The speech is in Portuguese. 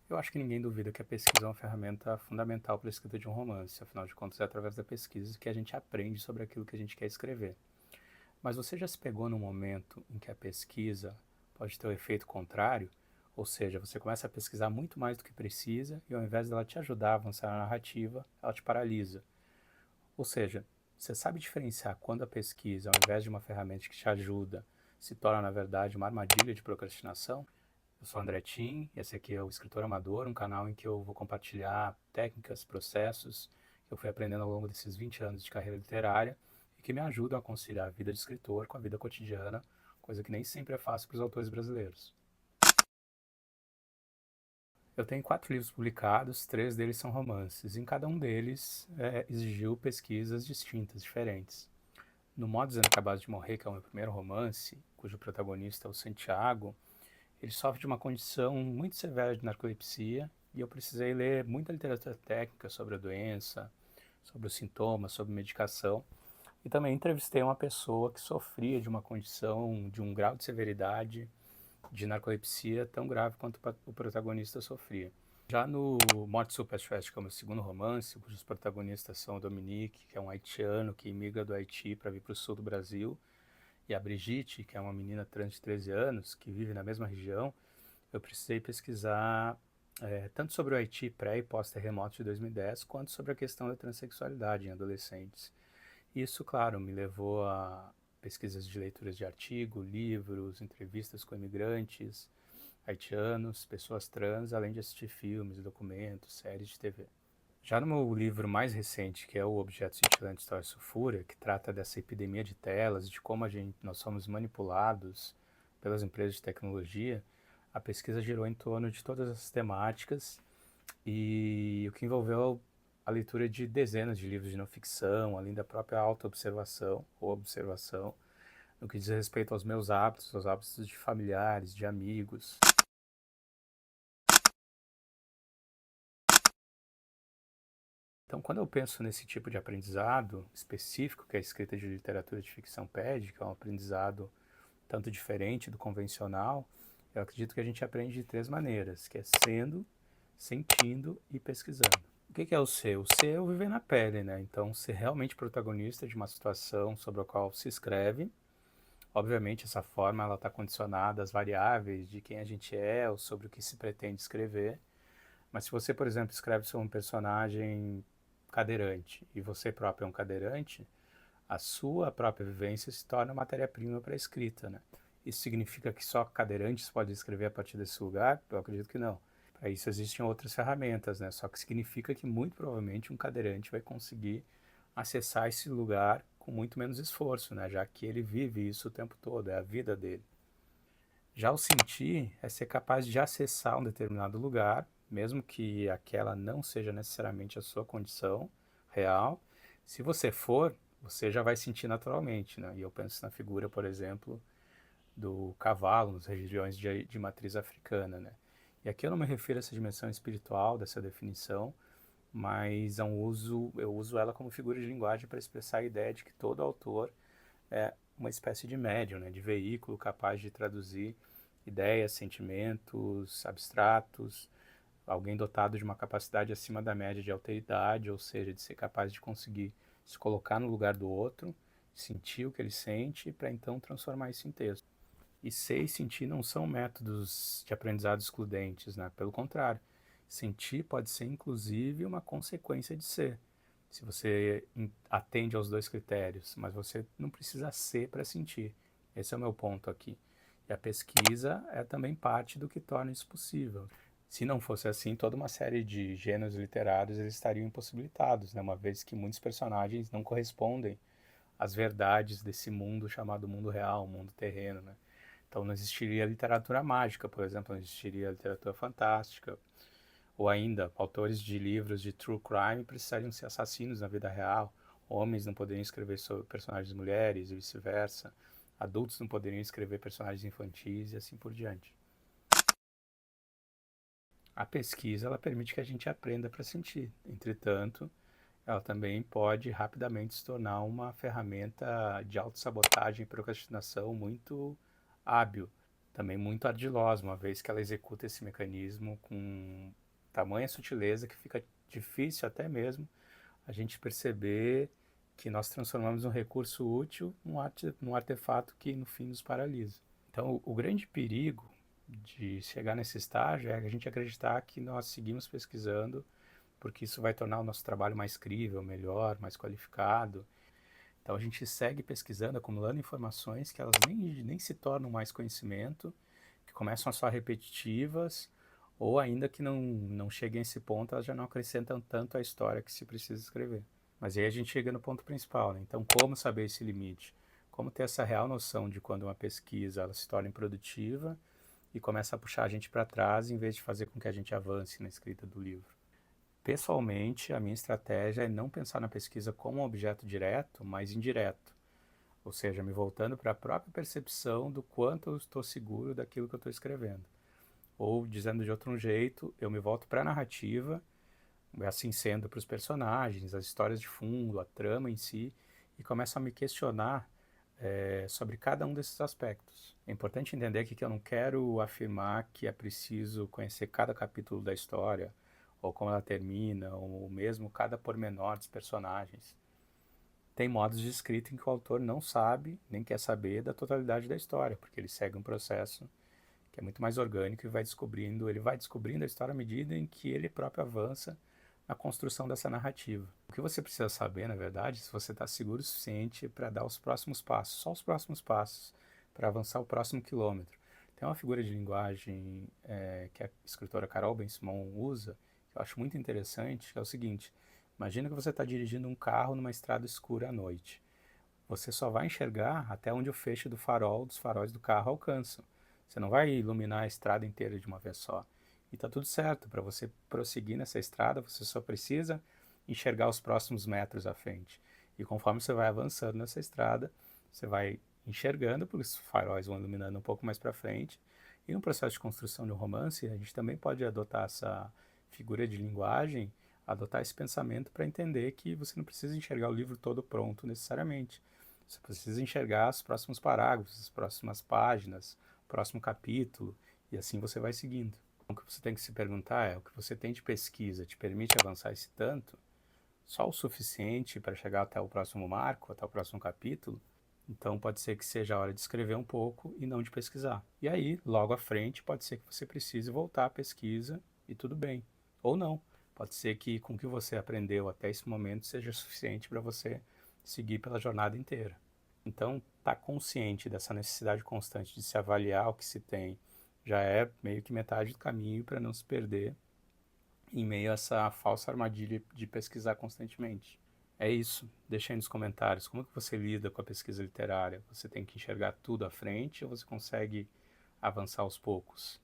Eu acho que ninguém duvida que a pesquisa é uma ferramenta fundamental para a escrita de um romance. Afinal de contas, é através da pesquisa que a gente aprende sobre aquilo que a gente quer escrever. Mas você já se pegou num momento em que a pesquisa pode ter o efeito contrário? Ou seja, você começa a pesquisar muito mais do que precisa e ao invés dela te ajudar a avançar na narrativa, ela te paralisa. Ou seja, você sabe diferenciar quando a pesquisa, ao invés de uma ferramenta que te ajuda, se torna, na verdade, uma armadilha de procrastinação? Eu sou André Tim, e esse aqui é o Escritor Amador, um canal em que eu vou compartilhar técnicas, processos que eu fui aprendendo ao longo desses 20 anos de carreira literária e que me ajudam a conciliar a vida de escritor com a vida cotidiana, coisa que nem sempre é fácil para os autores brasileiros. Eu tenho 4 livros publicados, 3 deles são romances. Em cada um deles exigiu pesquisas distintas, diferentes. No Modos Inacabados de Morrer, que é o meu primeiro romance, cujo protagonista é o Santiago, ele sofre de uma condição muito severa de narcolepsia e eu precisei ler muita literatura técnica sobre a doença, sobre os sintomas, sobre medicação. E também entrevistei uma pessoa que sofria de uma condição de um grau de severidade de narcolepsia tão grave quanto o protagonista sofria. Já no Morte Superfast, que é o meu segundo romance, cujos protagonistas são o Dominique, que é um haitiano que imigra do Haiti para vir para o sul do Brasil, e a Brigitte, que é uma menina trans de 13 anos, que vive na mesma região, eu precisei pesquisar tanto sobre o Haiti pré e pós-terremoto de 2010, quanto sobre a questão da transexualidade em adolescentes. Isso, claro, me levou a pesquisas de leituras de artigo, livros, entrevistas com imigrantes, haitianos, pessoas trans, além de assistir filmes, documentos, séries de TV. Já no meu livro mais recente, que é o Objeto Cintilante História e Sulfúria, que trata dessa epidemia de telas, de como nós somos manipulados pelas empresas de tecnologia, a pesquisa girou em torno de todas essas temáticas e o que envolveu a leitura de dezenas de livros de não ficção, além da própria autoobservação ou observação, no que diz respeito aos meus hábitos, aos hábitos de familiares, de amigos. Então, quando eu penso nesse tipo de aprendizado específico que a escrita de literatura de ficção pede, que é um aprendizado tanto diferente do convencional, eu acredito que a gente aprende de 3 maneiras, que é sendo, sentindo e pesquisando. O que é o ser? O ser é o viver na pele, né? Então, ser realmente protagonista de uma situação sobre a qual se escreve. Obviamente, essa forma ela está condicionada às variáveis de quem a gente é ou sobre o que se pretende escrever. Mas se você, por exemplo, escreve sobre um personagem cadeirante e você próprio é um cadeirante, a sua própria vivência se torna matéria-prima para a escrita, né? Isso significa que só cadeirantes podem escrever a partir desse lugar? Eu acredito que não. Para isso existem outras ferramentas, né? Só que significa que muito provavelmente um cadeirante vai conseguir acessar esse lugar com muito menos esforço, né? Já que ele vive isso o tempo todo, é a vida dele. Já o sentir é ser capaz de acessar um determinado lugar, mesmo que aquela não seja necessariamente a sua condição real. Se você for, você já vai sentir naturalmente, né? E eu penso na figura, por exemplo, do cavalo nas regiões de matriz africana, né? E aqui eu não me refiro a essa dimensão espiritual dessa definição, mas eu uso ela como figura de linguagem para expressar a ideia de que todo autor é uma espécie de médium, né, de veículo capaz de traduzir ideias, sentimentos abstratos, alguém dotado de uma capacidade acima da média de alteridade, ou seja, de ser capaz de conseguir se colocar no lugar do outro, sentir o que ele sente, para então transformar isso em texto. E ser e sentir não são métodos de aprendizado excludentes, né? Pelo contrário, sentir pode ser inclusive uma consequência de ser. Se você atende aos 2 critérios, mas você não precisa ser para sentir. Esse é o meu ponto aqui. E a pesquisa é também parte do que torna isso possível. Se não fosse assim, toda uma série de gêneros literários eles estariam impossibilitados, né? Uma vez que muitos personagens não correspondem às verdades desse mundo chamado mundo real, mundo terreno, né? Então não existiria literatura mágica, por exemplo, não existiria literatura fantástica, ou ainda, autores de livros de true crime precisariam ser assassinos na vida real, homens não poderiam escrever sobre personagens mulheres e vice-versa, adultos não poderiam escrever personagens infantis e assim por diante. A pesquisa ela permite que a gente aprenda para sentir. Entretanto, ela também pode rapidamente se tornar uma ferramenta de autossabotagem e procrastinação muito hábil. também muito ardilosa, uma vez que ela executa esse mecanismo com tamanha sutileza que fica difícil até mesmo a gente perceber que nós transformamos um recurso útil num artefato que no fim nos paralisa. Então, o grande perigo de chegar nesse estágio é a gente acreditar que nós seguimos pesquisando porque isso vai tornar o nosso trabalho mais crível, melhor, mais qualificado. Então a gente segue pesquisando, acumulando informações que elas nem se tornam mais conhecimento, que começam a soar repetitivas, ou ainda que não cheguem a esse ponto, elas já não acrescentam tanto à história que se precisa escrever. Mas aí a gente chega no ponto principal, né? Então como saber esse limite? Como ter essa real noção de quando uma pesquisa ela se torna improdutiva e começa a puxar a gente para trás em vez de fazer com que a gente avance na escrita do livro. Pessoalmente, a minha estratégia é não pensar na pesquisa como um objeto direto, mas indireto. Ou seja, me voltando para a própria percepção do quanto eu estou seguro daquilo que eu estou escrevendo. Ou, dizendo de outro jeito, eu me volto para a narrativa, assim sendo para os personagens, as histórias de fundo, a trama em si, e começo a me questionar sobre cada um desses aspectos. É importante entender aqui que eu não quero afirmar que é preciso conhecer cada capítulo da história, ou como ela termina, ou mesmo cada pormenor dos personagens. Tem modos de escrita em que o autor não sabe, nem quer saber da totalidade da história, porque ele segue um processo que é muito mais orgânico e ele vai descobrindo a história à medida em que ele próprio avança na construção dessa narrativa. O que você precisa saber, na verdade, é se você está seguro o suficiente para dar os próximos passos, só os próximos passos, para avançar o próximo quilômetro. Tem uma figura de linguagem que a escritora Carol Ben-Simon usa, que eu acho muito interessante, que é o seguinte: imagina que você está dirigindo um carro numa estrada escura à noite. Você só vai enxergar até onde o feixe dos faróis do carro alcançam. Você não vai iluminar a estrada inteira de uma vez só. E tá tudo certo, para você prosseguir nessa estrada, você só precisa enxergar os próximos metros à frente. E conforme você vai avançando nessa estrada, você vai enxergando, porque os faróis vão iluminando um pouco mais para frente. E no processo de construção de um romance, a gente também pode adotar essa figura de linguagem, adotar esse pensamento para entender que você não precisa enxergar o livro todo pronto necessariamente. Você precisa enxergar os próximos parágrafos, as próximas páginas, o próximo capítulo, e assim você vai seguindo. O que você tem que se perguntar é: o que você tem de pesquisa te permite avançar esse tanto? Só o suficiente para chegar até o próximo marco, até o próximo capítulo? Então pode ser que seja a hora de escrever um pouco e não de pesquisar. E aí, logo à frente, pode ser que você precise voltar à pesquisa e tudo bem. Ou não. Pode ser que com o que você aprendeu até esse momento seja suficiente para você seguir pela jornada inteira. Então, estar consciente dessa necessidade constante de se avaliar o que se tem já é meio que metade do caminho para não se perder em meio a essa falsa armadilha de pesquisar constantemente. É isso. Deixa aí nos comentários como que você lida com a pesquisa literária. Você tem que enxergar tudo à frente ou você consegue avançar aos poucos?